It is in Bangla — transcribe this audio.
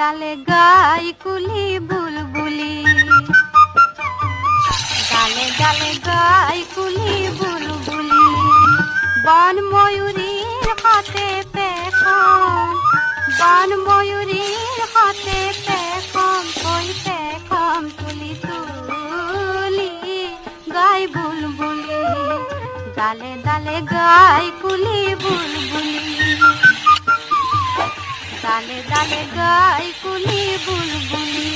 ডালে গাই কুলি বুলবুলি, ডালে ডালে গাই কুলি বুলবুলি। বন ময়ূরীর হাতে পেখম, বন ময়ূরীর হাতে পেখম, ওই পেখম তুলি তুলি গাই বুলবুলি, ডালে ডালে গাই কুলি বুলবুলি, ডালে ডালে গাই কুলি বুলবুলি।